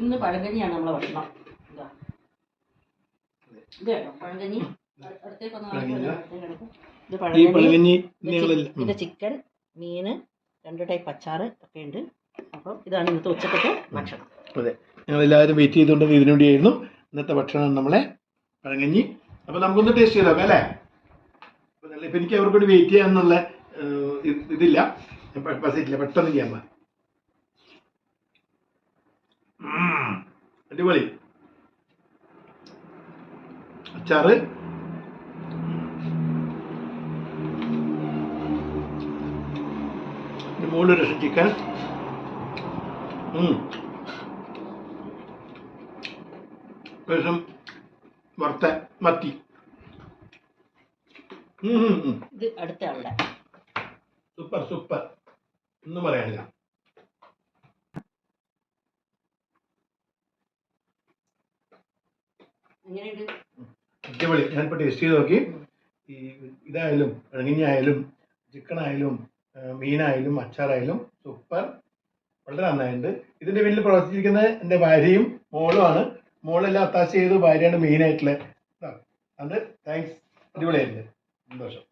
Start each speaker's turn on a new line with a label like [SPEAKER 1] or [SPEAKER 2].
[SPEAKER 1] ഇന്ന് പഴങ്കഞ്ഞിയാണ് നമ്മളെ ഭക്ഷണം. ഇത് കേട്ടോ പഴങ്കഞ്ഞി. ഇത് പഴങ്കഞ്ഞി, ഇത് ചിക്കൻ, മീന്, 2 ടൈപ്പ് അച്ചാറ് ഒക്കെ ഉണ്ട്. അപ്പം ഇതാണ് ഇന്നത്തെ ഉച്ചക്കത്തെ ഭക്ഷണം.
[SPEAKER 2] അതെ, ഞങ്ങളെല്ലാവരും വെയിറ്റ് ചെയ്തുകൊണ്ട് ഇതിനു വേണ്ടിയായിരുന്നു ഇന്നത്തെ ഭക്ഷണം നമ്മളെ പഴങ്കഞ്ഞി. അപ്പം നമുക്കൊന്ന് ടേസ്റ്റ് ചെയ്ത് നോക്കാം അല്ലേ? ഇപ്പം എനിക്ക് അവർക്കൂടി വെയിറ്റ് ചെയ്യാന്നുള്ള ഇതില്ല, പസിറ്റില്ല, പെട്ടെന്ന് ചെയ്യാൻ പാ. അടിപൊളി അച്ചാറ്, മുകളിൽ ചിക്കൻ, ശേഷം വറുത്ത മത്തി.
[SPEAKER 1] ഇത് അടുത്ത ആളുടെ
[SPEAKER 2] സൂപ്പർ സൂപ്പർ, ഒന്നും പറയാനില്ല. അടിപൊളി. ഞാനിപ്പോൾ ടേസ്റ്റ് ചെയ്ത് നോക്കി. ഈ ഇതായാലും പഴങ്കഞ്ഞിയായാലും ചിക്കനായാലും മീനായാലും അച്ചാറായാലും സൂപ്പർ, വളരെ നന്നായിട്ടുണ്ട്. ഇതിൻ്റെ പിന്നിൽ പ്രവർത്തിച്ചിരിക്കുന്നത് എൻ്റെ ഭാര്യയും മോളുമാണ്. മോളെല്ലാം അത്താച്ച് ചെയ്ത് ഭാര്യയാണ് മെയിനായിട്ടുള്ള അത്. താങ്ക്സ്, അടിപൊളിയായിട്ടുണ്ട്, സന്തോഷം.